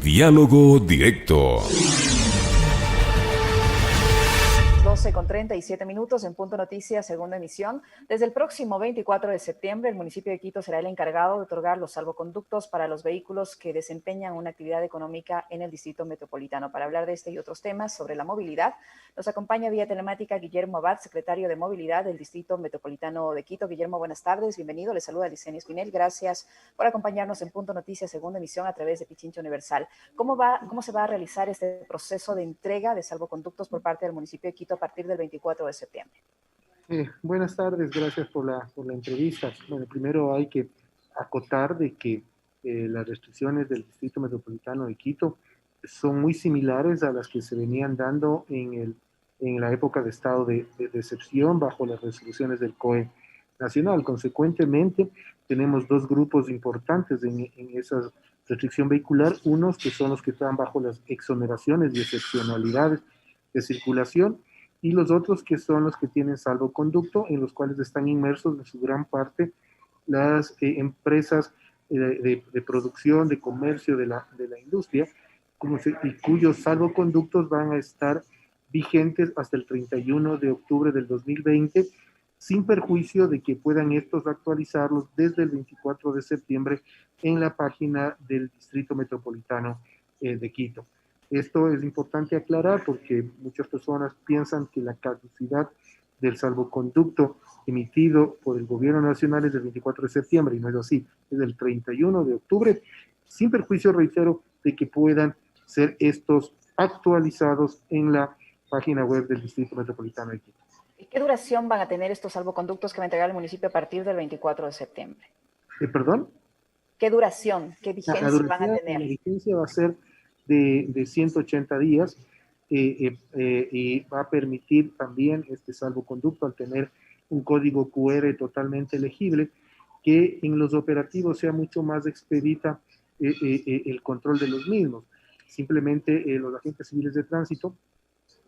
Diálogo Directo. 12:37 en Punto Noticias, segunda emisión. Desde el próximo 24 de septiembre, el municipio de Quito será el encargado de otorgar los salvoconductos para los vehículos que desempeñan una actividad económica en el Distrito Metropolitano. Para hablar de este y otros temas sobre la movilidad, nos acompaña vía telemática Guillermo Abad, secretario de Movilidad del Distrito Metropolitano de Quito. Guillermo, buenas tardes, bienvenido. Le saluda Licenia Espinel. Gracias por acompañarnos en Punto Noticias, segunda emisión, a través de Pichincha Universal. ¿Cómo se va a realizar este proceso de entrega de salvoconductos por parte del municipio de Quito a partir del 24 de septiembre? Buenas tardes, gracias por la entrevista. Bueno, primero hay que acotar de que las restricciones del Distrito Metropolitano de Quito son muy similares a las que se venían dando en la época de estado de excepción bajo las resoluciones del COE nacional. Consecuentemente, tenemos dos grupos importantes en esa restricción vehicular, unos que son los que están bajo las exoneraciones y excepcionalidades de circulación, y los otros que son los que tienen salvoconducto, en los cuales están inmersos en su gran parte las empresas de producción, de comercio de la industria, y cuyos salvoconductos van a estar vigentes hasta el 31 de octubre del 2020, sin perjuicio de que puedan estos actualizarlos desde el 24 de septiembre en la página del Distrito Metropolitano de Quito. Esto es importante aclarar porque muchas personas piensan que la caducidad del salvoconducto emitido por el gobierno nacional es del 24 de septiembre, y no es así, es del 31 de octubre, sin perjuicio, reitero, de que puedan ser estos actualizados en la página web del Distrito Metropolitano de Quito. ¿Y qué duración van a tener estos salvoconductos que va a entregar el municipio a partir del 24 de septiembre? ¿Perdón? ¿Qué duración, qué vigencia van a tener? La vigencia va a ser de 180 días y va a permitir también este salvoconducto al tener un código QR totalmente legible, que en los operativos sea mucho más expedita el control de los mismos. Simplemente los agentes civiles de tránsito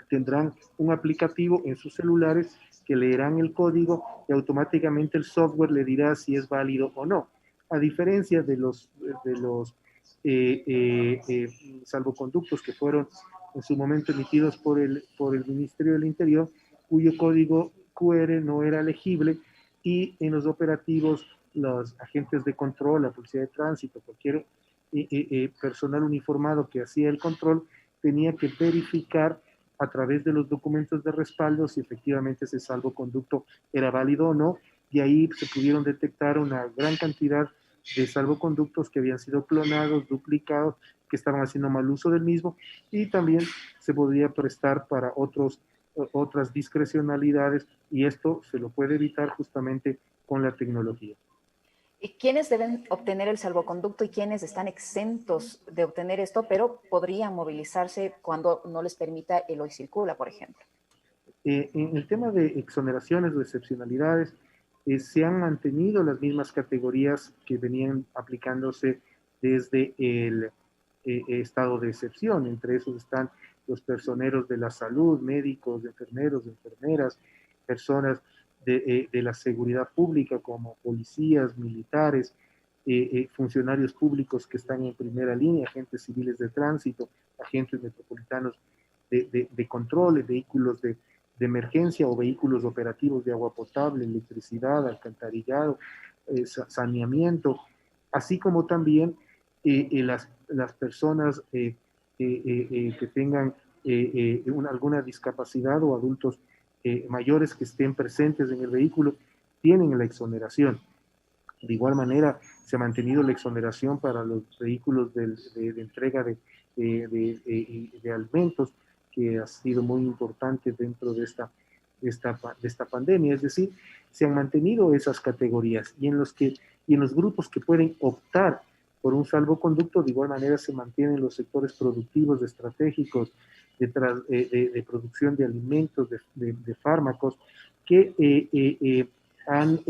tendrán un aplicativo en sus celulares que leerán el código y automáticamente el software le dirá si es válido o no. A diferencia de los salvoconductos que fueron en su momento emitidos por el Ministerio del Interior, cuyo código QR no era legible, y en los operativos los agentes de control, la policía de tránsito, cualquier personal uniformado que hacía el control tenía que verificar a través de los documentos de respaldo si efectivamente ese salvoconducto era válido o no, y ahí se pudieron detectar una gran cantidad de salvoconductos que habían sido clonados, duplicados, que estaban haciendo mal uso del mismo, y también se podría prestar para otras discrecionalidades, y esto se lo puede evitar justamente con la tecnología. ¿Y quiénes deben obtener el salvoconducto y quiénes están exentos de obtener esto, pero podrían movilizarse cuando no les permita el hoy circula, por ejemplo? En el tema de exoneraciones o excepcionalidades, se han mantenido las mismas categorías que venían aplicándose desde el estado de excepción. Entre esos están los personeros de la salud, médicos, enfermeros, enfermeras, personas de la seguridad pública como policías, militares, funcionarios públicos que están en primera línea, agentes civiles de tránsito, agentes metropolitanos de control, vehículos de emergencia o vehículos operativos de agua potable, electricidad, alcantarillado, saneamiento, así como también las personas que tengan alguna discapacidad o adultos mayores que estén presentes en el vehículo, tienen la exoneración. De igual manera, se ha mantenido la exoneración para los vehículos de entrega de alimentos, que ha sido muy importante dentro de esta pandemia. Es decir, se han mantenido esas categorías, y en los grupos que pueden optar por un salvoconducto, de igual manera se mantienen los sectores productivos estratégicos de producción de alimentos, de fármacos, que han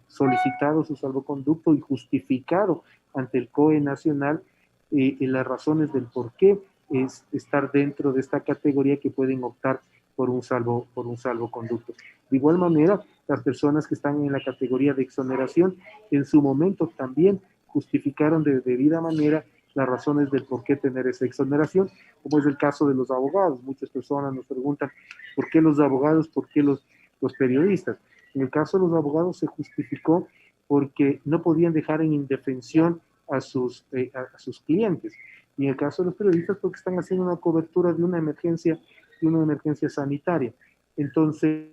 solicitado su salvoconducto y justificado ante el COE nacional las razones del por qué es estar dentro de esta categoría, que pueden optar por un salvoconducto. De igual manera, las personas que están en la categoría de exoneración, en su momento también justificaron de debida manera las razones del por qué tener esa exoneración, como es el caso de los abogados. Muchas personas nos preguntan por qué los abogados, por qué los periodistas. En el caso de los abogados se justificó porque no podían dejar en indefensión a sus clientes. Y en el caso de los periodistas, porque están haciendo una cobertura de una emergencia sanitaria. Entonces,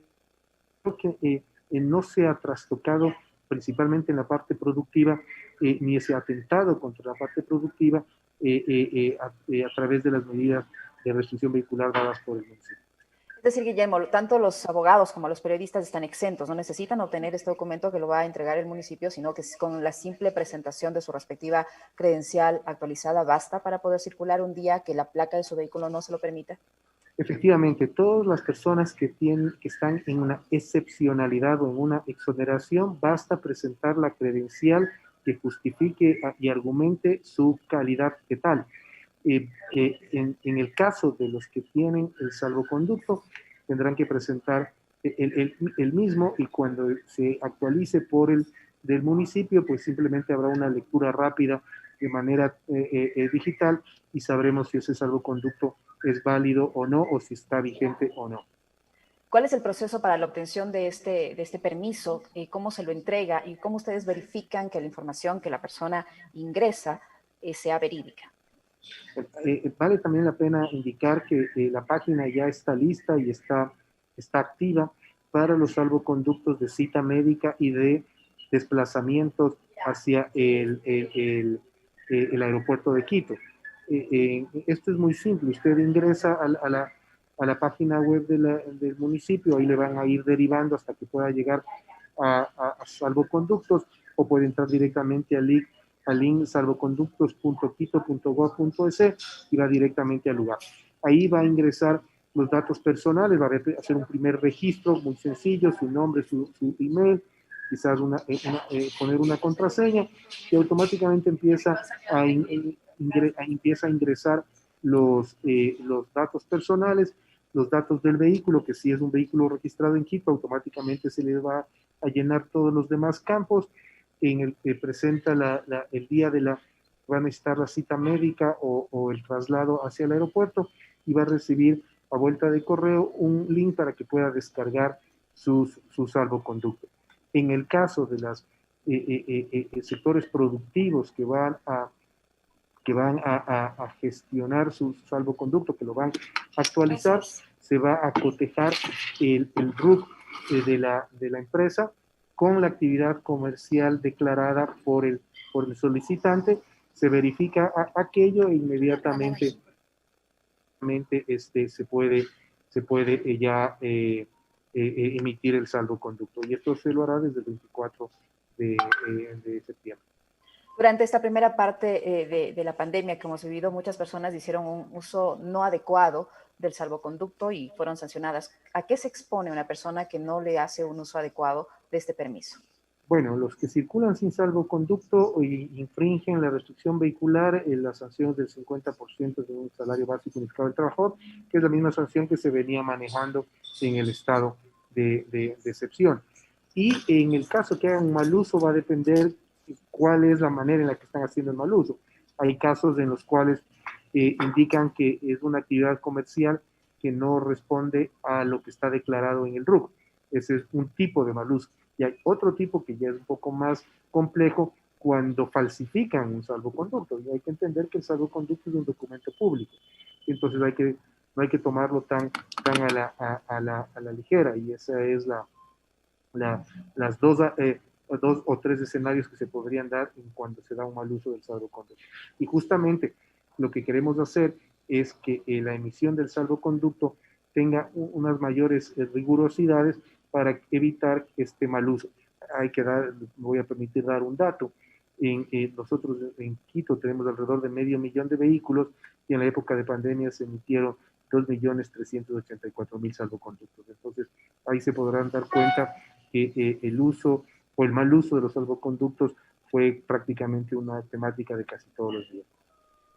creo que no se ha trastocado principalmente en la parte productiva, ni se ha atentado contra la parte productiva a través de las medidas de restricción vehicular dadas por el municipio. Es decir, Guillermo, tanto los abogados como los periodistas están exentos, no necesitan obtener este documento que lo va a entregar el municipio, sino que con la simple presentación de su respectiva credencial actualizada basta para poder circular un día que la placa de su vehículo no se lo permita. Efectivamente, todas las personas que están en una excepcionalidad o en una exoneración, basta presentar la credencial que justifique y argumente su calidad que tal. En el caso de los que tienen el salvoconducto, tendrán que presentar el mismo, y cuando se actualice por el del municipio, pues simplemente habrá una lectura rápida de manera digital y sabremos si ese salvoconducto es válido o no, o si está vigente o no. ¿Cuál es el proceso para la obtención de este permiso? ¿Cómo se lo entrega? ¿Y cómo ustedes verifican que la información que la persona ingresa sea verídica? Vale también la pena indicar que la página ya está lista y está activa para los salvoconductos de cita médica y de desplazamientos hacia el aeropuerto de Quito. Esto es muy simple, usted ingresa a la página web del municipio, ahí le van a ir derivando hasta que pueda llegar a salvoconductos, o puede entrar directamente al link salvoconductos.quito.gov.es y va directamente al lugar. Ahí va a ingresar los datos personales, va a hacer un primer registro muy sencillo, su nombre, su email, quizás poner una contraseña, y automáticamente empieza a ingresar los datos personales, los datos del vehículo, que si es un vehículo registrado en Quito, automáticamente se le va a llenar todos los demás campos. En el que presenta el día va a necesitar la cita médica o el traslado hacia el aeropuerto, y va a recibir a vuelta de correo un link para que pueda descargar su salvoconducto. En el caso de los sectores productivos que van a gestionar su salvoconducto, que lo van a actualizar, se va a cotejar el RUC de la empresa con la actividad comercial declarada por el solicitante, se verifica aquello e inmediatamente se puede ya emitir el salvoconducto. Y esto se lo hará desde el 24 de septiembre. Durante esta primera parte de la pandemia que hemos vivido, muchas personas hicieron un uso no adecuado del salvoconducto y fueron sancionadas. ¿A qué se expone una persona que no le hace un uso adecuado de este permiso? Bueno, los que circulan sin salvoconducto infringen la restricción vehicular, la sanción es del 50% de un salario básico unificado del trabajador, que es la misma sanción que se venía manejando en el estado de excepción. Y en el caso que hagan mal uso, va a depender cuál es la manera en la que están haciendo el mal uso. Hay casos en los cuales indican que es una actividad comercial que no responde a lo que está declarado en el RUC. Ese es un tipo de mal uso. Y hay otro tipo que ya es un poco más complejo, cuando falsifican un salvoconducto. Y hay que entender que el salvoconducto es un documento público. Entonces no hay que tomarlo tan a la ligera. Y esa es las dos o tres escenarios que se podrían dar en cuando se da un mal uso del salvoconducto. Y justamente lo que queremos hacer es que la emisión del salvoconducto tenga unas mayores rigurosidades para evitar este mal uso. Voy a permitir dar un dato. Nosotros en Quito tenemos alrededor de 500,000 de vehículos, y en la época de pandemia se emitieron 2,384,000 salvoconductos. Entonces, ahí se podrán dar cuenta que el uso o el mal uso de los salvoconductos fue prácticamente una temática de casi todos los días.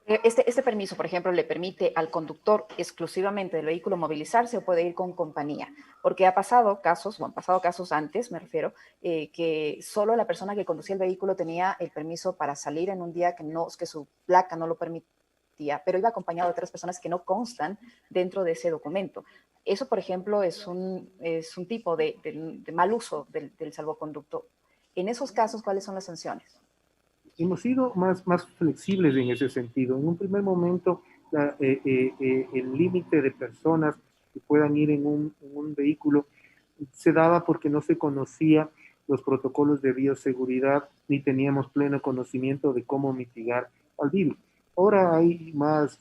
Este permiso, por ejemplo, le permite al conductor exclusivamente del vehículo movilizarse o puede ir con compañía, porque ha pasado casos, o han pasado casos antes, me refiero, que solo la persona que conducía el vehículo tenía el permiso para salir en un día que su placa no lo permitía, pero iba acompañado de otras personas que no constan dentro de ese documento. Eso, por ejemplo, es un tipo de mal uso del salvoconducto. En esos casos, ¿cuáles son las sanciones? Hemos sido más flexibles en ese sentido. En un primer momento, el límite de personas que puedan ir en un vehículo se daba porque no se conocía los protocolos de bioseguridad ni teníamos pleno conocimiento de cómo mitigar al virus. Ahora hay más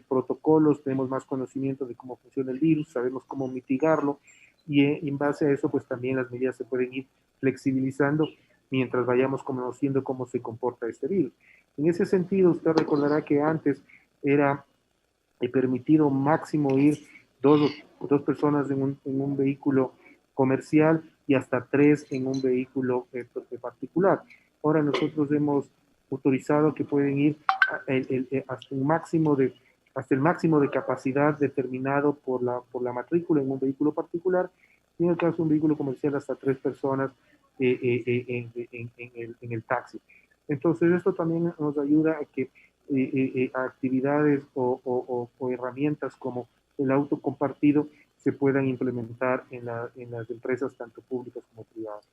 protocolos, tenemos más conocimiento de cómo funciona el virus, sabemos cómo mitigarlo y en base a eso pues también las medidas se pueden ir flexibilizando mientras vayamos conociendo cómo se comporta este virus. En ese sentido, usted recordará que antes era permitido máximo ir dos personas en un vehículo comercial y hasta tres en un vehículo particular. Ahora nosotros hemos autorizado que pueden ir hasta el máximo de capacidad determinado por la matrícula en un vehículo particular y en el caso de un vehículo comercial hasta tres personas en el taxi. Entonces esto también nos ayuda a que actividades o herramientas como el auto compartido se puedan implementar en las empresas tanto públicas como privadas.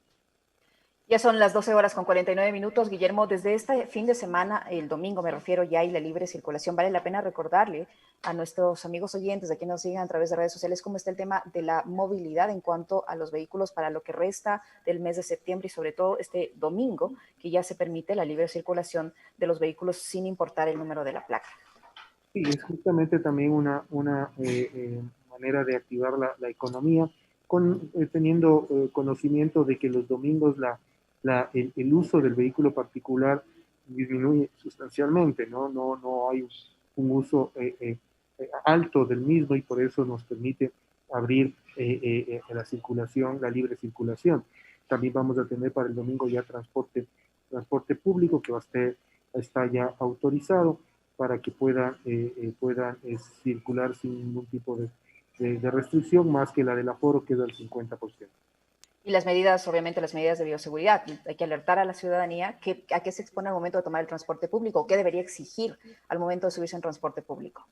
Ya son las 12 horas con 49 minutos. Guillermo, desde este fin de semana, el domingo me refiero, ya hay la libre circulación. Vale la pena recordarle a nuestros amigos oyentes, a quienes nos sigan a través de redes sociales, cómo está el tema de la movilidad en cuanto a los vehículos para lo que resta del mes de septiembre y sobre todo este domingo, que ya se permite la libre circulación de los vehículos sin importar el número de la placa. Sí, es justamente también una manera de activar la economía, teniendo conocimiento de que los domingos el uso del vehículo particular disminuye sustancialmente, no hay un uso alto del mismo y por eso nos permite abrir la circulación, la libre circulación. También vamos a tener para el domingo ya transporte público que está ya autorizado para que puedan circular sin ningún tipo de restricción más que la del aforo que es del 50%. Y las medidas, obviamente, las medidas de bioseguridad. Hay que alertar a la ciudadanía a qué se expone al momento de tomar el transporte público, o qué debería exigir al momento de subirse en transporte público.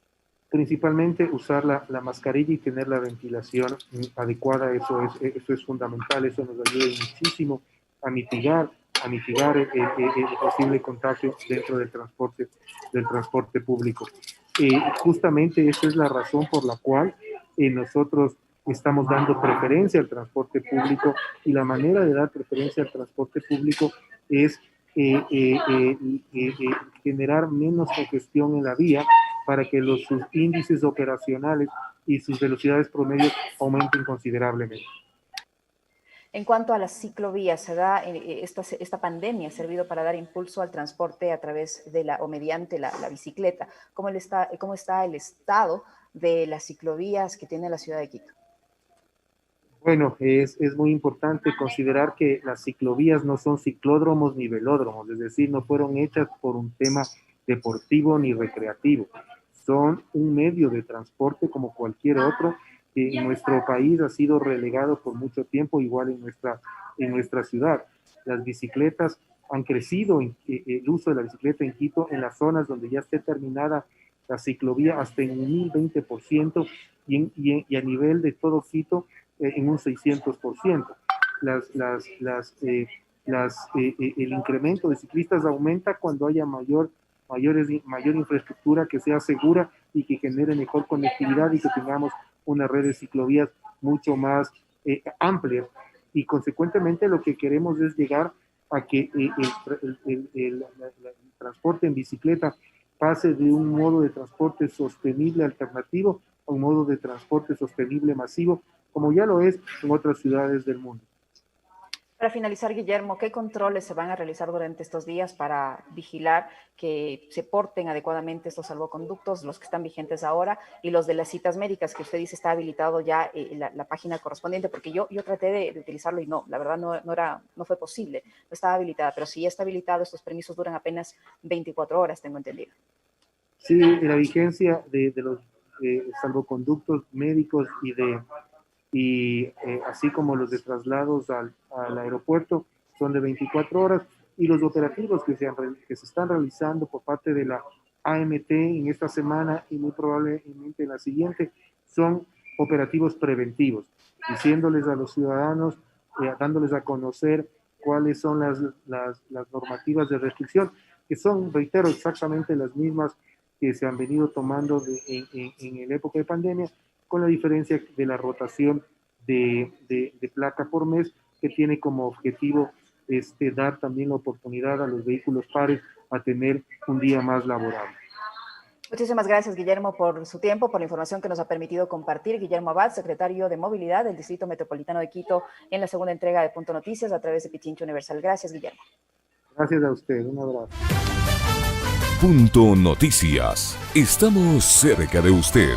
Principalmente usar la mascarilla y tener la ventilación adecuada, eso es fundamental, eso nos ayuda muchísimo a mitigar el posible contagio dentro del transporte público. Justamente esa es la razón por la cual nosotros estamos dando preferencia al transporte público y la manera de dar preferencia al transporte público es generar menos congestión en la vía para que sus índices operacionales y sus velocidades promedio aumenten considerablemente. En cuanto a las ciclovías, esta pandemia ha servido para dar impulso al transporte a través de o mediante la bicicleta. ¿Cómo está el estado de las ciclovías que tiene la ciudad de Quito? Bueno, es muy importante considerar que las ciclovías no son ciclódromos ni velódromos, es decir, no fueron hechas por un tema deportivo ni recreativo. Son un medio de transporte como cualquier otro que en nuestro país ha sido relegado por mucho tiempo, igual en nuestra ciudad. Las bicicletas han crecido, el uso de la bicicleta en Quito, en las zonas donde ya esté terminada la ciclovía hasta en un 1020% y a nivel de todo Quito en un 600%. El incremento de ciclistas aumenta cuando haya mayor infraestructura que sea segura y que genere mejor conectividad y que tengamos una red de ciclovías mucho más amplia. Y consecuentemente lo que queremos es llegar a que el transporte en bicicleta pase de un modo de transporte sostenible alternativo a un modo de transporte sostenible masivo, como ya lo es en otras ciudades del mundo. Para finalizar, Guillermo, ¿qué controles se van a realizar durante estos días para vigilar que se porten adecuadamente estos salvoconductos, los que están vigentes ahora y los de las citas médicas, que usted dice está habilitado ya la página correspondiente? Porque yo traté de utilizarlo y no, la verdad no fue posible, no estaba habilitada, pero si ya está habilitado, estos permisos duran apenas 24 horas, tengo entendido. Sí, la vigencia de los salvoconductos médicos así como los de traslados al aeropuerto son de 24 horas, y los operativos que se están realizando por parte de la AMT en esta semana y muy probablemente en la siguiente son operativos preventivos, diciéndoles a los ciudadanos, dándoles a conocer cuáles son las normativas de restricción, que son, reitero, exactamente las mismas que se han venido tomando en la época de pandemia, con la diferencia de la rotación de placa por mes, que tiene como objetivo dar también la oportunidad a los vehículos pares a tener un día más laborable. Muchísimas gracias, Guillermo, por su tiempo, por la información que nos ha permitido compartir. Guillermo Abad, secretario de Movilidad del Distrito Metropolitano de Quito, en la segunda entrega de Punto Noticias a través de Pichincha Universal. Gracias, Guillermo. Gracias a usted. Un abrazo. Punto Noticias. Estamos cerca de usted.